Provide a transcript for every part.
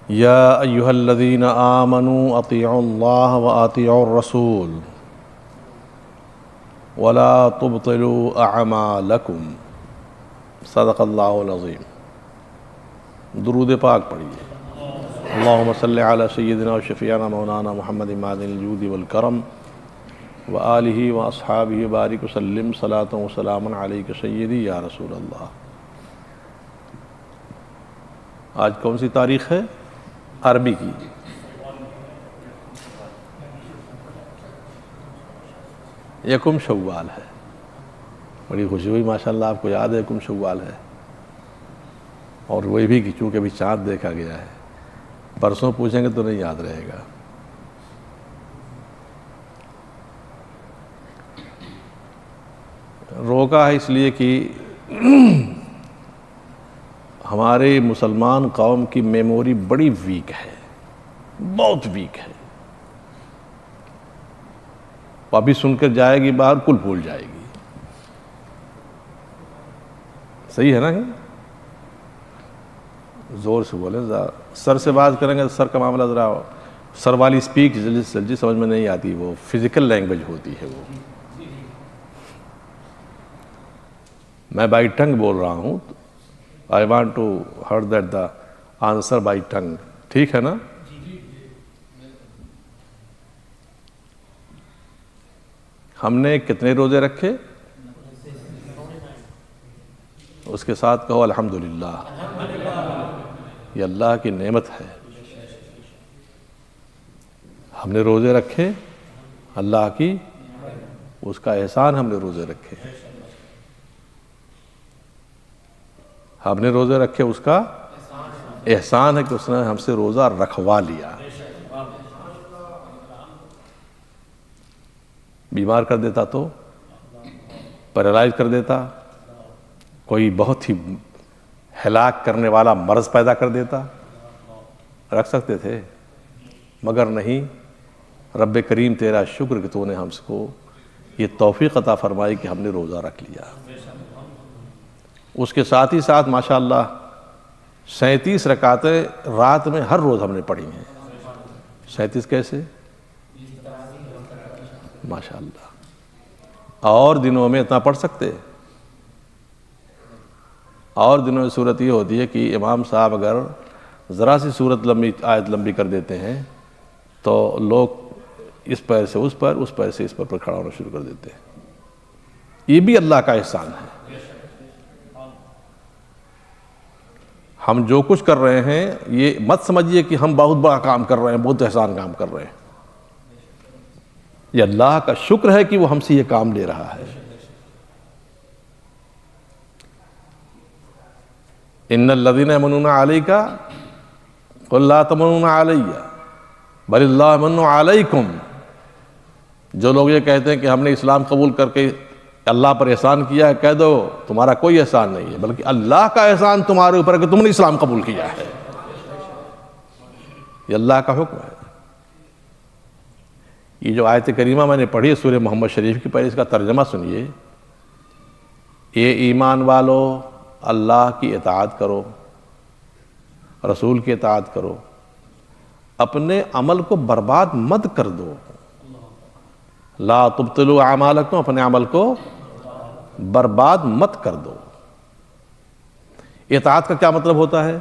یا ایہا الذین آمنوا اطیعوا اللہ واطیعوا الرسول ولا تبطلوا اعمالکم صدق اللہ العظیم۔ درود پاک پڑھیے۔ اللہم صلی علی سیدنا و شفیعنا مولانا محمد معدن الجود والکرم وآلہ واصحابہ بارک وسلم صلاۃ و سلام علیک سیدی یا رسول اللہ۔ آج کون سی تاریخ ہے؟ عربی کی یکم شوال ہے۔ بڑی خوشی ہوئی ماشاءاللہ، آپ کو یاد ہے یکم شوال ہے، اور وہی بھی کہ چونکہ ابھی چاند دیکھا گیا ہے، پرسوں پوچھیں گے تو نہیں یاد رہے گا۔ روکا ہے اس لیے کہ ہمارے مسلمان قوم کی میموری بڑی ویک ہے، بہت ویک ہے۔ ابھی سن کر جائے گی باہر کل بھول جائے گی۔ صحیح ہے نا؟ زور سے بولیں، سر سے بات کریں گے تو سر کا معاملہ ذرا سر والی اسپیک جلدی سمجھ میں نہیں آتی، وہ فزیکل لینگویج ہوتی ہے۔ وہ میں بائی ٹنگ بول رہا ہوں، I want to hear that the answer by tongue، ٹھیک ہے نا؟ ہم نے کتنے روزے رکھے؟ اس کے ساتھ کہو الحمدللہ، یہ اللہ کی نعمت ہے۔ ہم نے روزے رکھے، اللہ کی اس کا احسان، ہم نے روزے رکھے۔ ہم نے روزے رکھے، اس کا احسان ہے کہ اس نے ہم سے روزہ رکھوا لیا۔ بیمار کر دیتا تو، پیرالائز کر دیتا، کوئی بہت ہی ہلاک کرنے والا مرض پیدا کر دیتا، رکھ سکتے تھے، مگر نہیں۔ رب کریم تیرا شکر کہ تو نے ہم کو یہ توفیق عطا فرمائی کہ ہم نے روزہ رکھ لیا۔ اس کے ساتھ ہی ساتھ ماشاءاللہ 37 رکعتیں رات میں ہر روز ہم نے پڑھی ہیں۔ 37 کیسے؟ ماشاءاللہ۔ اور دنوں میں اتنا پڑھ سکتے؟ اور دنوں میں صورت یہ ہوتی ہے کہ امام صاحب اگر ذرا سی آیت لمبی کر دیتے ہیں تو لوگ اس پیر سے اس پر، اس پیر سے اس پر کھڑا ہونا شروع کر دیتے ہیں۔ یہ بھی اللہ کا احسان ہے۔ ہم جو کچھ کر رہے ہیں یہ مت سمجھیے کہ ہم بہت بڑا کام کر رہے ہیں، بہت احسان کام کر رہے ہیں۔ یہ اللہ کا شکر ہے کہ وہ ہم سے یہ کام لے رہا ہے۔ ان الذین یمنون علیک قل لا تمنون علی بل اللہ یمن علیکم۔ جو لوگ یہ کہتے ہیں کہ ہم نے اسلام قبول کر کے اللہ پر احسان کیا ہے، کہہ دو تمہارا کوئی احسان نہیں ہے، بلکہ اللہ کا احسان تمہارے اوپر ہے کہ تم نے اسلام قبول کیا ہے۔ یہ اللہ کا حکم ہے۔ یہ جو آیت کریمہ میں نے پڑھی ہے سورہ محمد شریف کی، پہلے اس کا ترجمہ سنیے۔ یہ ایمان والو اللہ کی اطاعت کرو، رسول کی اطاعت کرو، اپنے عمل کو برباد مت کر دو۔ لا تبطلوا اعمالکم، اپنے عمل کو برباد مت کر دو۔ اطاعت کا کیا مطلب ہوتا ہے؟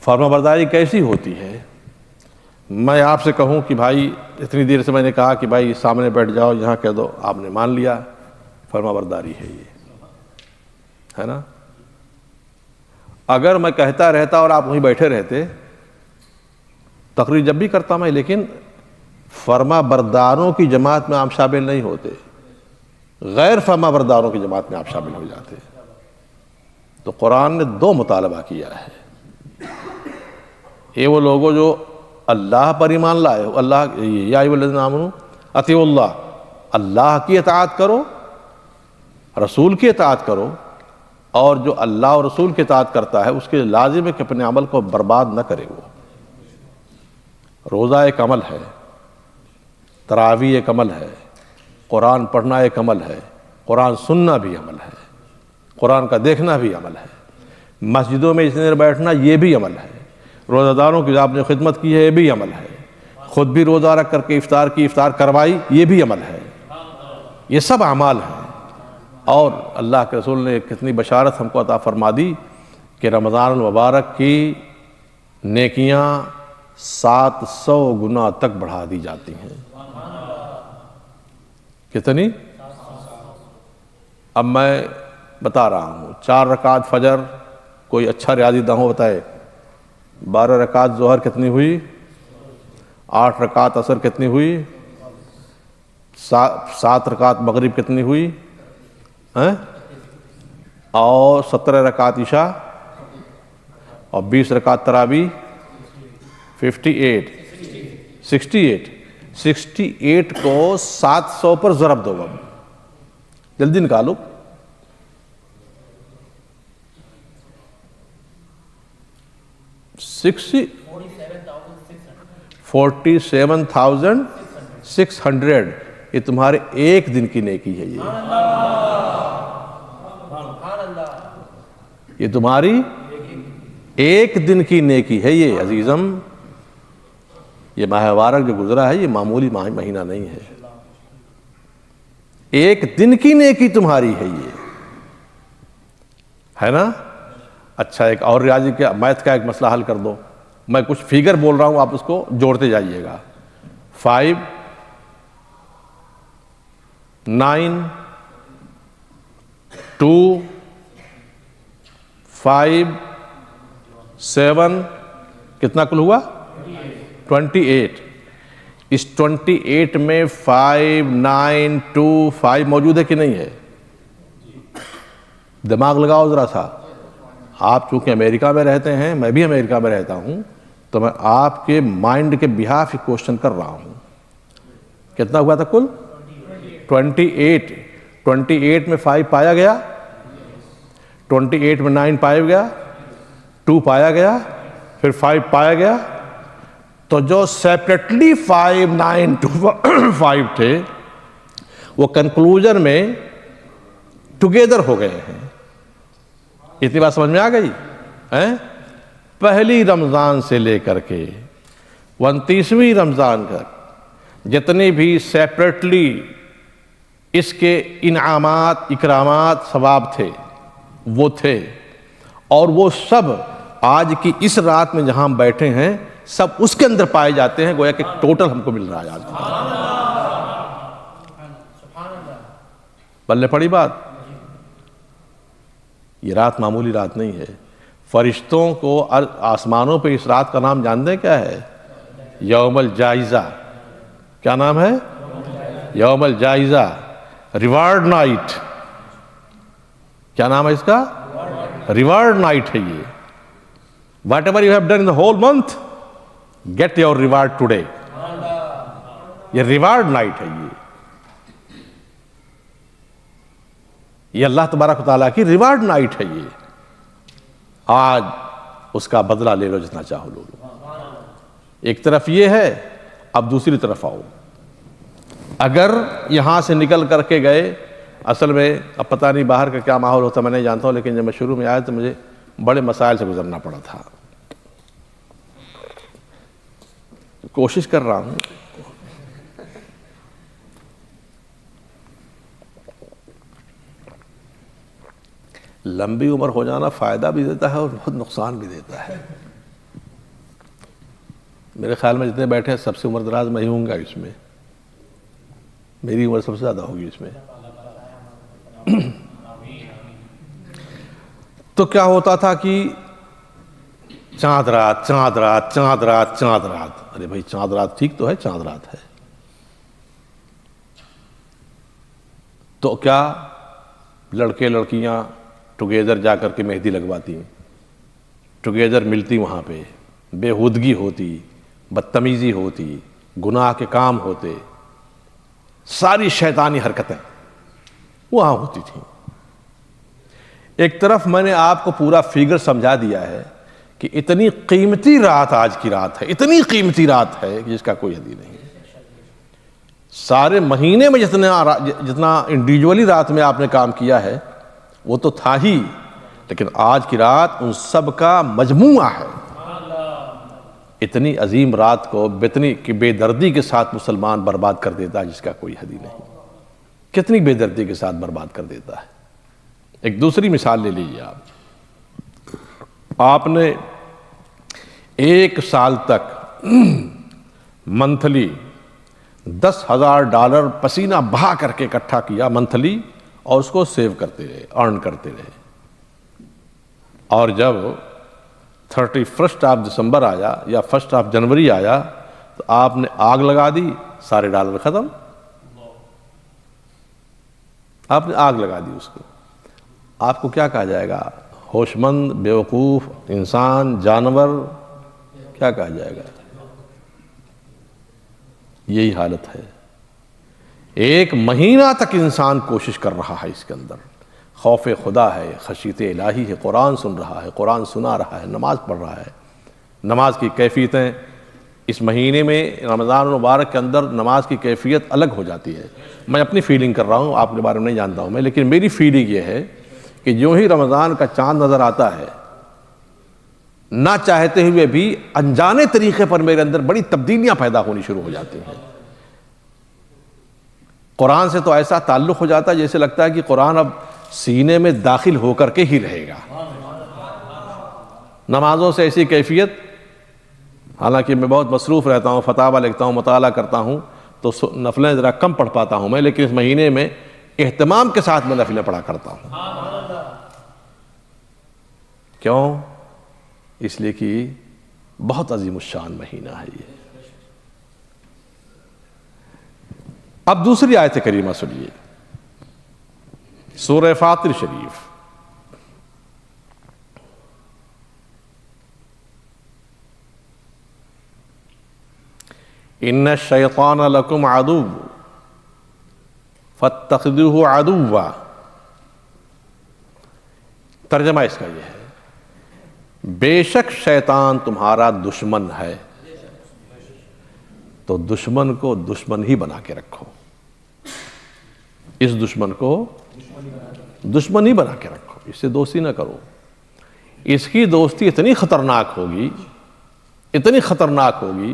فرما برداری کیسی ہوتی ہے؟ میں آپ سے کہوں کہ بھائی اتنی دیر سے میں نے کہا کہ بھائی سامنے بیٹھ جاؤ، یہاں کہہ دو، آپ نے مان لیا، فرما برداری ہے یہ، ہے نا؟ اگر میں کہتا رہتا اور آپ وہیں بیٹھے رہتے، تقریر جب بھی کرتا میں، لیکن فرما برداروں کی جماعت میں آپ شامل نہیں ہوتے، غیر فرما برداروں کی جماعت میں آپ شامل ہو جاتے۔ تو قرآن نے 2 مطالبہ کیا ہے۔ یہ وہ لوگوں جو اللہ پر ایمان لائے ہو، اللہ یا ایھا الذین آمنوا اطیعوا اللہ، اللہ کی اطاعت کرو، رسول کی اطاعت کرو، اور جو اللہ اور رسول کی اطاعت کرتا ہے اس کے لازم ہے کہ اپنے عمل کو برباد نہ کرے۔ وہ روزہ ایک عمل ہے، تراویح ایک عمل ہے، قرآن پڑھنا ایک عمل ہے، قرآن سننا بھی عمل ہے، قرآن کا دیکھنا بھی عمل ہے۔ مسجدوں میں اتنی دیر بیٹھنا یہ بھی عمل ہے، روزہ داروں کی جو آپ نے خدمت کی ہے یہ بھی عمل ہے، خود بھی روزہ رکھ کر کے افطار کروائی یہ بھی عمل ہے، یہ سب اعمال ہیں۔ اور اللہ کے رسول نے کتنی بشارت ہم کو عطا فرما دی کہ رمضان المبارک کی نیکیاں 700 گنا تک بڑھا دی جاتی ہیں۔ کتنی؟ اب میں بتا رہا ہوں، 4 رکعت فجر، کوئی اچھا ریاضی داں بتائے، 12 رکعت ظہر کتنی ہوئی، 8 رکعت عصر کتنی ہوئی، 7 رکعت مغرب کتنی ہوئی، اور 17 رکعت عشاء، اور 20 رکعت تراویح، 68 کو 700 پر ضرب دو، اب جلدی نکالو، 47,600 یہ تمہارے ایک دن کی نیکی ہے، یہ تمہاری ایک دن کی نیکی ہے یہ عزیزم۔ یہ ماہ مبارک جو گزرا ہے یہ معمولی مہینہ نہیں ہے، ایک دن کی نیکی تمہاری ہے یہ، ہے نا؟ اچھا ایک اور ریاضی کا میتھ کا ایک مسئلہ حل کر دو، میں کچھ فیگر بول رہا ہوں آپ اس کو جوڑتے جائیے گا۔ 5 9 2 5 7 کتنا کل ہوا؟ 28۔ اس 28 میں 5 9 2 5 موجود ہے کہ نہیں ہے؟ دماغ لگاؤ ذرا سا۔ آپ چونکہ امریکہ میں رہتے ہیں، میں بھی امریکہ میں رہتا ہوں، تو میں آپ کے مائنڈ کے بہاف ہی کوشچن کر رہا ہوں۔ کتنا ہوا تھا کل؟ 28 میں 5 پایا گیا، 28 میں 9 پایا گیا، 2 پایا گیا، پھر 5 پایا گیا، تو جو سیپریٹلی 5 9 2 5 تھے وہ کنکلوژن میں ٹوگیدر ہو گئے ہیں۔ اتنی بات سمجھ میں آ گئی؟ پہلی رمضان سے لے کر کے 29ویں رمضان تک جتنے بھی سیپریٹلی اس کے انعامات اکرامات ثواب تھے وہ تھے، اور وہ سب آج کی اس رات میں جہاں ہم بیٹھے ہیں سب اس کے اندر پائے جاتے ہیں، گویا کہ ٹوٹل ہم کو مل رہا ہے آج کی بلے پڑی بات۔ یہ رات معمولی رات نہیں ہے، فرشتوں کو آسمانوں پہ اس رات کا نام جانتے ہیں کیا ہے؟ یوم الجائزہ۔ کیا نام ہے؟ یوم الجائزہ، ریوارڈ نائٹ۔ کیا نام ہے اس کا؟ ریوارڈ نائٹ ہے یہ۔ Whatever you have done in the whole month get your reward today. یہ ریوارڈ نائٹ ہے یہ اللہ تبارک و تعالیٰ کی ریوارڈ نائٹ ہے یہ۔ آج اس کا بدلہ لے لو جتنا چاہو لو۔ ایک طرف یہ ہے، اب دوسری طرف آؤ۔ اگر یہاں سے نکل کر کے گئے، اصل میں اب پتہ نہیں باہر کا کیا ماحول ہوتا میں نہیں جانتا ہوں، لیکن جب میں شروع میں آیا تو مجھے بڑے مسائل سے گزرنا پڑا تھا۔ کوشش کر رہا ہوں۔ لمبی عمر ہو جانا فائدہ بھی دیتا ہے اور بہت نقصان بھی دیتا ہے۔ میرے خیال میں جتنے بیٹھے ہیں سب سے عمر دراز میں ہی ہوں گا اس میں، میری عمر سب سے زیادہ ہوگی اس میں۔ تو کیا ہوتا تھا کہ چاند رات چاند رات چاند رات چاند رات، ارے بھائی چاند رات ٹھیک تو ہے، چاند رات ہے تو کیا لڑکے لڑکیاں ٹوگیدر جا کر کے مہندی لگواتی، ٹوگیدر ملتی، وہاں پہ بےہودگی ہوتی، بدتمیزی ہوتی، گناہ کے کام ہوتے، ساری شیطانی حرکتیں وہاں ہوتی تھیں۔ ایک طرف میں نے آپ کو پورا فگر سمجھا دیا ہے کہ اتنی قیمتی رات آج کی رات ہے، اتنی قیمتی رات ہے جس کا کوئی حد نہیں۔ سارے مہینے میں جتنا انڈیویجولی رات میں آپ نے کام کیا ہے وہ تو تھا ہی، لیکن آج کی رات ان سب کا مجموعہ ہے۔ اتنی عظیم رات کو بے دردی کے ساتھ مسلمان برباد کر دیتا ہے جس کا کوئی حد ہی نہیں۔ کتنی بے دردی کے ساتھ برباد کر دیتا ہے۔ ایک دوسری مثال لے لیجیے آپ نے 1 سال تک منتھلی $10,000 پسینہ بہا کر کے اکٹھا کیا منتھلی، اور اس کو سیو کرتے رہے، ارن کرتے رہے، اور جب 31 دسمبر آیا یا 1 جنوری آیا تو آپ نے آگ لگا دی، سارے ڈالر ختم۔ آپ نے آگ لگا دی اس کو۔ آپ کو کیا کہا جائے گا؟ ہوش مند، بیوقوف، انسان، جانور، کیا کہا جائے گا؟ یہی حالت ہے۔ 1 مہینہ تک انسان کوشش کر رہا ہے، اس کے اندر خوف خدا ہے، خشیت الہی ہے، قرآن سن رہا ہے، قرآن سنا رہا ہے، نماز پڑھ رہا ہے۔ نماز کی کیفیتیں اس مہینے میں رمضان المبارک کے اندر نماز کی کیفیت الگ ہو جاتی ہے۔ میں اپنی فیلنگ کر رہا ہوں، آپ کے بارے میں نہیں جانتا ہوں میں، لیکن میری فیلنگ یہ ہے کہ جو ہی رمضان کا چاند نظر آتا ہے، نہ چاہتے ہوئے بھی انجانے طریقے پر میرے اندر بڑی تبدیلیاں پیدا ہونی شروع ہو جاتی ہیں۔ قرآن سے تو ایسا تعلق ہو جاتا ہے جیسے لگتا ہے کہ قرآن اب سینے میں داخل ہو کر کے ہی رہے گا۔ نمازوں سے ایسی کیفیت، حالانکہ میں بہت مصروف رہتا ہوں، فتاویٰ لکھتا ہوں، مطالعہ کرتا ہوں، تو نفلیں ذرا کم پڑھ پاتا ہوں میں، لیکن اس مہینے میں اہتمام کے ساتھ میں نفلیں پڑھا کرتا ہوں۔ کیوں؟ اس لیے کہ بہت عظیم الشان مہینہ ہے یہ۔ اب دوسری آیت کریمہ سنیے، سورہ فاطر شریف۔ ان الشیطان لکم عدو فاتخذوہ عدوا۔ ترجمہ اس کا یہ ہے، بے شک شیطان تمہارا دشمن ہے، تو دشمن کو دشمن ہی بنا کے رکھو۔ اس دشمن کو دشمن ہی بنا کے رکھو، اس سے دوستی نہ کرو۔ اس کی دوستی اتنی خطرناک ہوگی، اتنی خطرناک ہوگی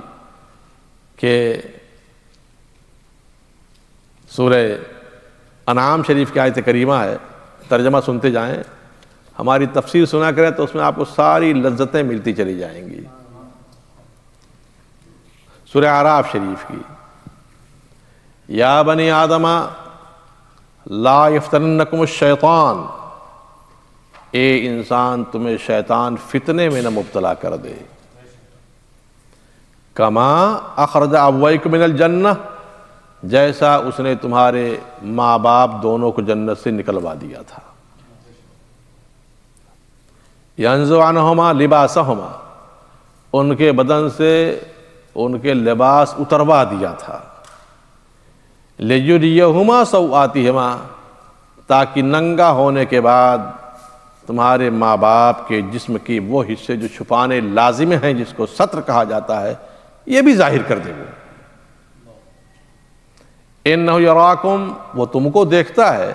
کہ سورہ انعام شریف کی آیت کریمہ ہے، ترجمہ سنتے جائیں، ہماری تفسیر سنا کریں تو اس میں آپ کو ساری لذتیں ملتی چلی جائیں گی۔ سورہ اعراف شریف کی، یا بنی آدم لا یفتننکم الشیطان، اے انسان تمہیں شیطان فتنے میں نہ مبتلا کر دے، کما اخرج ابویکم من الجنہ، جیسا اس نے تمہارے ماں باپ دونوں کو جنت سے نکلوا دیا تھا۔ ینزع عنہما لباسہما، ان کے بدن سے ان کے لباس اتروا دیا تھا۔ لیریہما سوآتہما، تاکہ ننگا ہونے کے بعد تمہارے ماں باپ کے جسم کی وہ حصے جو چھپانے لازم ہیں، جس کو ستر کہا جاتا ہے، یہ بھی ظاہر کر دے وہ۔ انہ یراکم، وہ تم کو دیکھتا ہے،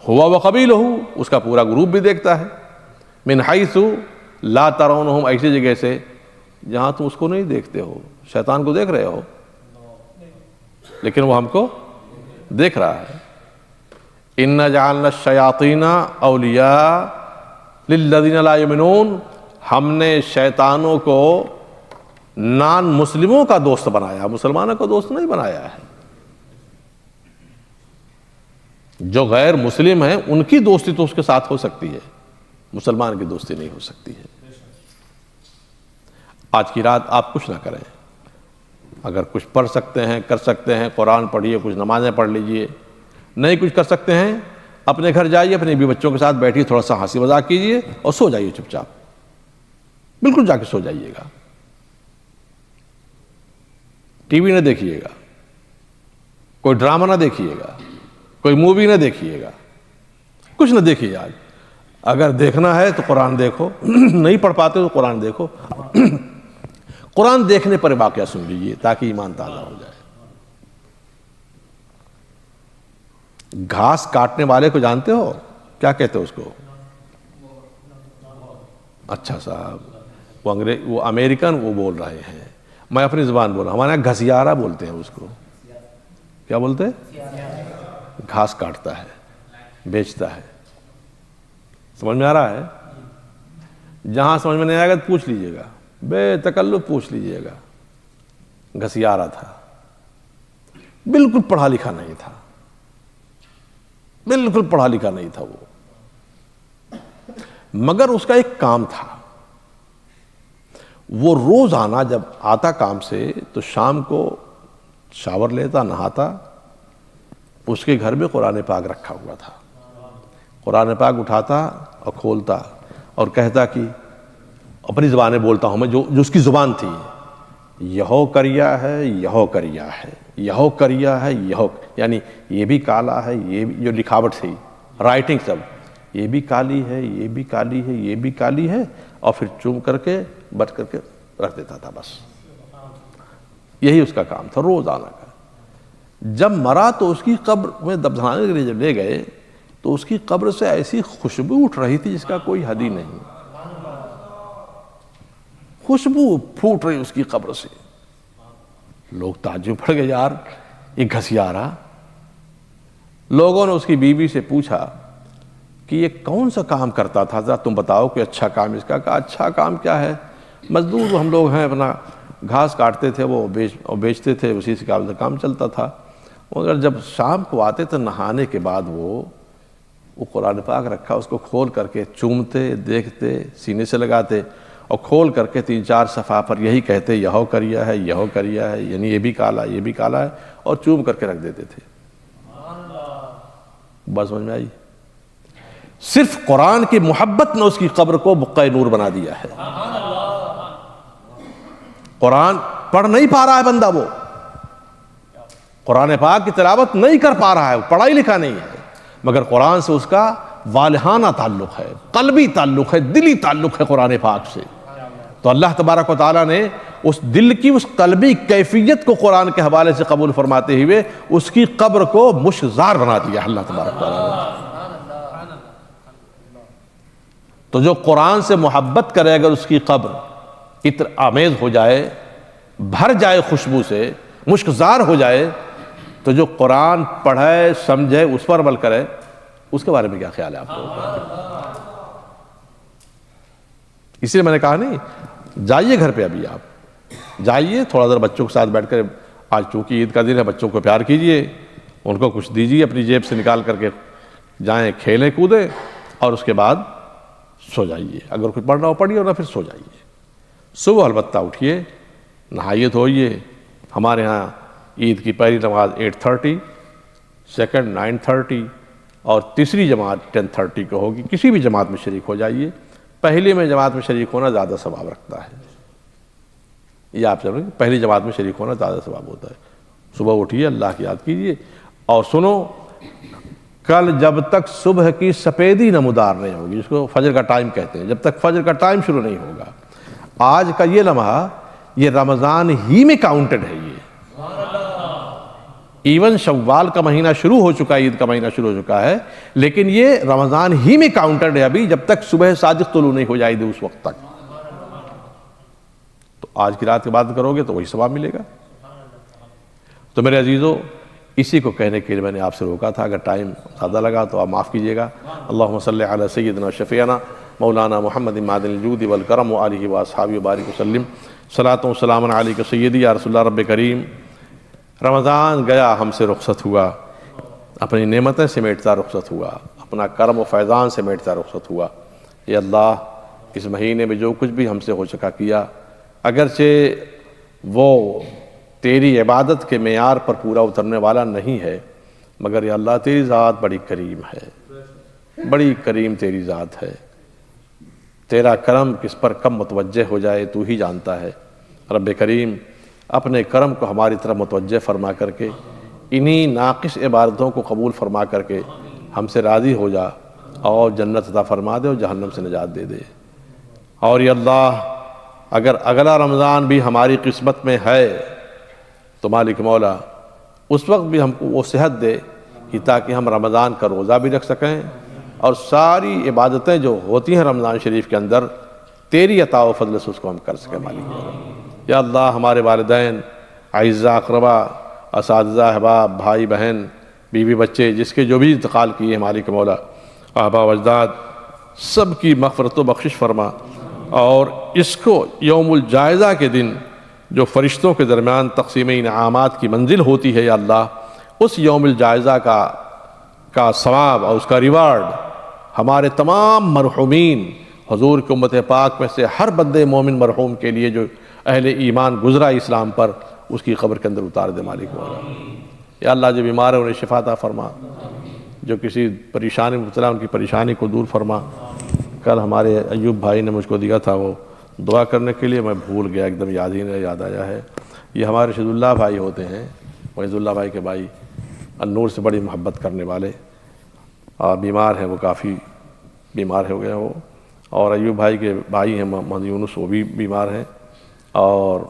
ہوا وقبیلہ، اس کا پورا گروپ بھی دیکھتا ہے، من حیث لا ترونہم، ایسی جگہ سے جہاں تم اس کو نہیں دیکھتے ہو۔ شیطان کو دیکھ رہے ہو لیکن وہ ہم کو دیکھ رہا ہے۔ اِنَّا جَعَلْنَا الشَّيَاطِينَ أَوْلِيَاءَ لِلَّذِينَ لَا يُؤْمِنُونَ، ہم نے شیطانوں کو نان مسلموں کا دوست بنایا، مسلمانوں کا دوست نہیں بنایا ہے۔ جو غیر مسلم ہیں ان کی دوستی تو اس کے ساتھ ہو سکتی ہے، مسلمان کی دوستی نہیں ہو سکتی ہے۔ آج کی رات آپ کچھ نہ کریں، اگر کچھ پڑھ سکتے ہیں کر سکتے ہیں، قرآن پڑھیے، کچھ نمازیں پڑھ لیجئے، نہیں کچھ کر سکتے ہیں اپنے گھر جائیے، اپنے بیوی بچوں کے ساتھ بیٹھیے، تھوڑا سا ہنسی مذاق کیجئے اور سو جائیے چپ چاپ، بالکل جا کے سو جائیے گا۔ ٹی وی نہ دیکھیے گا، کوئی ڈرامہ نہ دیکھیے گا، کوئی مووی نہ دیکھیے گا، کچھ نہ دیکھیے آج۔ اگر دیکھنا ہے تو قرآن دیکھو، نہیں پڑھ پاتے تو قرآن دیکھو۔ قرآن دیکھنے پر واقعہ سن لیجیے تاکہ ایمان تازہ ہو جائے۔ گھاس کاٹنے والے کو جانتے ہو کیا کہتے ہو اس کو؟ اچھا صاحب، وہ امریکن وہ بول رہے ہیں، میں اپنی زبان بول رہا ہوں، ہمارے یہاں گھسیارا بولتے ہیں اس کو. کیا بولتے ہیں؟ گھاس کاٹتا ہے، بیچتا ہے. سمجھ میں آ رہا ہے؟ جہاں سمجھ میں نہیں آئے گا تو پوچھ لیجئے گا، بے تکلف پوچھ لیجئے گا. گھسیارا تھا، بالکل پڑھا لکھا نہیں تھا، بالکل پڑھا لکھا نہیں تھا وہ، مگر اس کا ایک کام تھا. وہ روزانہ جب آتا کام سے تو شام کو شاور لیتا، نہاتا، اس کے گھر میں قرآن پاک رکھا ہوا تھا. قرآن پاک اٹھاتا اور کھولتا اور کہتا کہ اپنی زبانیں بولتا ہوں میں، جو اس کی زبان تھی، یہو کریا ہے، یہو کریا ہے، یہو کریا ہے، یہو، یعنی یہ بھی کالا ہے، یہ بھی، جو لکھاوٹ تھی، رائٹنگ سب، یہ بھی کالی ہے، یہ بھی کالی ہے، یہ بھی کالی ہے، اور پھر چوم کر کے بٹ کر کے رکھ دیتا تھا. بس یہی اس کا کام تھا روزانہ کا. جب مرا تو اس کی قبر میں دفنانے کے لیے جب لے گئے تو اس کی قبر سے ایسی خوشبو اٹھ رہی تھی جس کا کوئی حد ہی نہیں. خوشبو پھوٹ رہی اس کی قبر سے. لوگ تعجب پڑ گئے، یار یہ گھسیارا. لوگوں نے اس کی بیوی سے پوچھا کہ یہ کون سا کام کرتا تھا، ذرا تم بتاؤ کہ اچھا کام اس کا. کہا اچھا کام کیا ہے، مزدور ہم لوگ ہیں، اپنا گھاس کاٹتے تھے، وہ بیچتے تھے، اسی سے کام چلتا تھا. مگر جب شام کو آتے تو نہانے کے بعد وہ قرآن پاک رکھا، اس کو کھول کر کے چومتے، دیکھتے، سینے سے لگاتے، اور کھول کر کے 3-4 صفحہ پر یہی کہتے، یہو کریا ہے، یہو کریا ہے، یعنی یہ بھی کالا، یہ بھی کالا ہے، اور چوم کر کے رکھ دیتے تھے. بس سمجھ میں آئی؟ صرف قرآن کی محبت نے اس کی قبر کو بقعہ نور بنا دیا ہے. قرآن پڑھ نہیں پا رہا ہے بندہ، وہ قرآن پاک کی تلاوت نہیں کر پا رہا ہے، پڑھائی لکھا نہیں ہے، مگر قرآن سے اس کا والہانہ تعلق ہے، قلبی تعلق ہے، دلی تعلق ہے قرآن پاک سے. تو اللہ تبارک و تعالیٰ نے اس دل کی اس قلبی کیفیت کو قرآن کے حوالے سے قبول فرماتے ہوئے اس کی قبر کو مشکزار بنا دیا اللہ تبارک و تعالیٰ نے. تو جو قرآن سے محبت کرے اگر اس کی قبر عطر آمیز ہو جائے، بھر جائے خوشبو سے، مشکزار ہو جائے، تو جو قرآن پڑھے، سمجھے، اس پر عمل کرے، اس کے بارے میں کیا خیال ہے آپ لوگوں کا؟ اس لیے میں نے کہا نہیں، جائیے گھر پہ، ابھی آپ جائیے، تھوڑا دیر بچوں کے ساتھ بیٹھ کر، آج چونکہ عید کا دن ہے، بچوں کو پیار کیجئے، ان کو کچھ دیجئے اپنی جیب سے نکال کر کے، جائیں کھیلیں کودیں، اور اس کے بعد سو جائیے. اگر کچھ پڑھنا ہو پڑھیے، ورنہ پھر سو جائیے. صبح البتہ اٹھیے، نہائیے دھوئیے. ہمارے ہاں عید کی پہلی نماز 8:30، سیکنڈ 9:30، اور تیسری جماعت 10:30 کو ہوگی. کسی بھی جماعت میں شریک ہو جائیے. پہلی میں جماعت میں شریک ہونا زیادہ ثواب رکھتا ہے. یہ آپ سمجھیں، پہلی جماعت میں شریک ہونا زیادہ ثواب ہوتا ہے. صبح اٹھیے، اللہ کی یاد کیجیے، اور سنو، کل جب تک صبح کی سفیدی نمودار نہیں ہوگی، جس کو فجر کا ٹائم کہتے ہیں، جب تک فجر کا ٹائم شروع نہیں ہوگا، آج کا یہ لمحہ یہ رمضان ہی میں کاؤنٹڈ ہے. یہ ایون شوال کا مہینہ شروع ہو چکا ہے، عید کا مہینہ شروع ہو چکا ہے، لیکن یہ رمضان ہی میں کاؤنٹڈ ہے ابھی، جب تک صبح صادق طلوع نہیں ہو جائے گی اس وقت تک. تو آج کی رات کی بات کرو گے تو وہی ثواب ملے گا. تو میرے عزیزو، اسی کو کہنے کے لیے میں نے آپ سے روکا تھا. اگر ٹائم زیادہ لگا تو آپ معاف کیجیے گا. اللہم صلی علی سیدنا شفیعنا مولانا محمد معدن الجود والکرم وآلہ واصحابہ وبارک وسلم. صلاۃ و سلام علیک سیدی یا رسول اللہ رب کریم. رمضان گیا، ہم سے رخصت ہوا، اپنی نعمتیں سمیٹتا رخصت ہوا، اپنا کرم و فیضان سمیٹتا رخصت ہوا. اے اللہ، اس مہینے میں جو کچھ بھی ہم سے ہو سکا کیا، اگرچہ وہ تیری عبادت کے معیار پر پورا اترنے والا نہیں ہے، مگر یا اللہ تیری ذات بڑی کریم ہے، بڑی کریم تیری ذات ہے. تیرا کرم کس پر کم متوجہ ہو جائے تو ہی جانتا ہے. رب کریم، اپنے کرم کو ہماری طرف متوجہ فرما کر کے انہی ناقص عبادتوں کو قبول فرما کر کے ہم سے راضی ہو جا، اور جنت عطا فرما دے اور جہنم سے نجات دے دے. اور یا اللہ، اگر اگلا رمضان بھی ہماری قسمت میں ہے تو مالک مولا اس وقت بھی ہم کو وہ صحت دے کہ تاکہ ہم رمضان کا روزہ بھی رکھ سکیں، اور ساری عبادتیں جو ہوتی ہیں رمضان شریف کے اندر تیری عطا و فضل سے اس کو ہم کر سکیں مالک مولا۔ یا اللہ ہمارے والدین، اعزاء اقربا، اساتذہ احباب، بھائی بہن، بیوی بچے، جس کے جو بھی انتقال کیے ہیں مالک مولا، آبا و اجداد، سب کی مغفرت و بخشش فرما، اور اس کو یوم الجائزہ کے دن جو فرشتوں کے درمیان تقسیم انعامات کی منزل ہوتی ہے یا اللہ، اس یوم الجائزہ کا ثواب اور اس کا ریوارڈ ہمارے تمام مرحومین حضور کی امت پاک میں سے ہر بندے مومن مرحوم کے لیے جو اہل ایمان گزرا اسلام پر، اس کی قبر کے اندر اتار دے مالک مولا۔ یا اللہ جو بیمار ہے انہیں شفا عطا فرما، جو کسی پریشانی میں مبتلا ان کی پریشانی کو دور فرما۔ کل ہمارے ایوب بھائی نے مجھ کو دیا تھا وہ دعا کرنے کے لیے، میں بھول گیا، ایک دم یاد ہی نہیں یاد آیا ہے۔ یہ ہمارے شہید اللہ بھائی ہوتے ہیں، وحید اللہ بھائی کے بھائی، النور سے بڑی محبت کرنے والے، اور بیمار ہیں، وہ کافی بیمار ہو گئے وہ، اور ایوب بھائی کے بھائی ہیں محمد یونس، وہ بھی بیمار ہیں، اور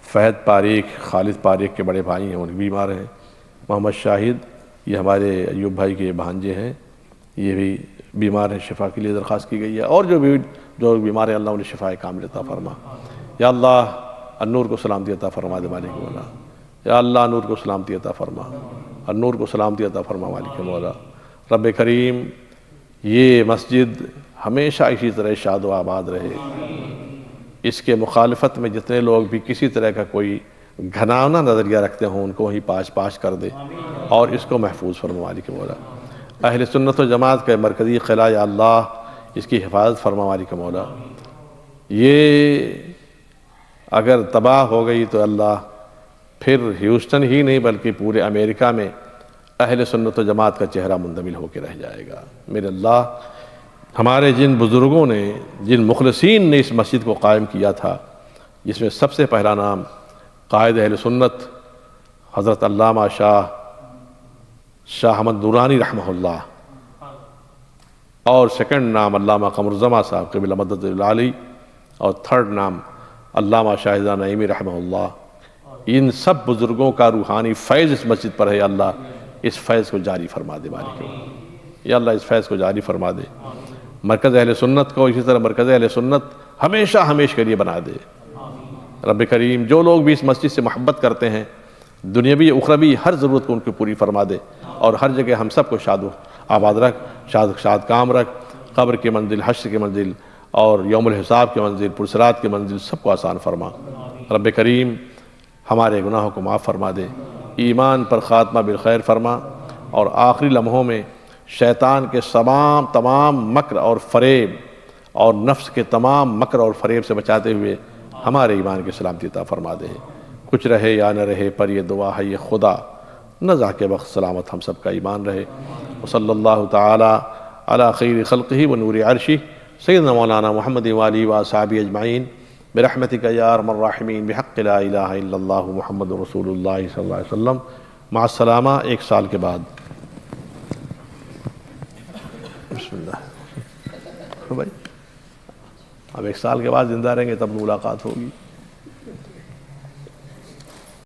فہد پاریک، خالد پاریک کے بڑے بھائی ہیں، وہ بھی بیمار ہیں، محمد شاہد، یہ ہمارے ایوب بھائی کے بھانجے ہیں، یہ بھی بیمار ہیں، شفا کے لیے درخواست کی گئی ہے، اور جو بیمار ہیں اللہ انہیں شفا کامل عطا فرما۔ یا اللہ النور کو سلامتی عطا فرما دے مالک مولا۔ یا اللہ نور کو سلامتی عطا فرما، النور کو سلامتی عطا فرما مالک مولا۔ رب کریم یہ مسجد ہمیشہ اسی طرح شاد و آباد رہے، اس کے مخالفت میں جتنے لوگ بھی کسی طرح کا کوئی گھناؤنا نظریہ رکھتے ہوں ان کو وہیں پاش کر دے، اور اس کو محفوظ فرما مالک مولا۔ اہل سنت و جماعت کا مرکزی قلعہ یا اللہ اس کی حفاظت فرما مالک مولا۔ یہ اگر تباہ ہو گئی تو اللہ پھر ہیوسٹن ہی نہیں بلکہ پورے امریکہ میں اہل سنت و جماعت کا چہرہ مندمل ہو کے رہ جائے گا۔ میرے اللہ، ہمارے جن بزرگوں نے، جن مخلصین نے اس مسجد کو قائم کیا تھا، جس میں سب سے پہلا نام قائد اہل سنت حضرت علامہ شاہ احمد نورانی رحمہ اللہ، اور سیکنڈ نام علامہ قمر الزماں صاحب قبلہ مدد العالی، اور تھرڈ نام علامہ شاہزادہ نعیمی رحمہ اللہ، ان سب بزرگوں کا روحانی فیض اس مسجد پر ہے۔ یا اللہ اس فیض کو جاری فرما دے مالک، یا اللہ اس فیض کو جاری فرما دے۔ مرکز اہل سنت کو اسی طرح مرکز اہل سنت ہمیشہ کے لیے بنا دے۔ رب کریم جو لوگ بھی اس مسجد سے محبت کرتے ہیں، دنیاوی اخروی ہر ضرورت کو ان کی پوری فرما دے، اور ہر جگہ ہم سب کو شاد و آباد رکھ، شاد کام رکھ، قبر کی منزل، حشر کی منزل، اور یوم الحساب کی منزل، پرصراط کی منزل سب کو آسان فرما۔ رب کریم ہمارے گناہوں کو معاف فرما دے، ایمان پر خاتمہ بالخیر فرما، اور آخری لمحوں میں شیطان کے تمام مکر اور فریب، اور نفس کے تمام مکر اور فریب سے بچاتے ہوئے ہمارے ایمان کی سلامتی عطا فرما دے۔ کچھ رہے یا نہ رہے پر یہ دعا ہے یہ خدا، نزع کے وقت سلامت ہم سب کا ایمان رہے۔ وصلی اللہ تعالی علی خیر خلقہ و نور عرشہ سیدنا مولانا محمد وآلہ وصحبہ اجمعین برحمتک یا ارحم الراحمین بحق لا الہ الا اللہ محمد رسول اللہ صلی اللہ علیہ وسلم۔ مع السلامہ، 1 سال کے بعد۔ بسم اللہ بھائی، اب 1 سال کے بعد زندہ رہیں گے تب ملاقات ہوگی۔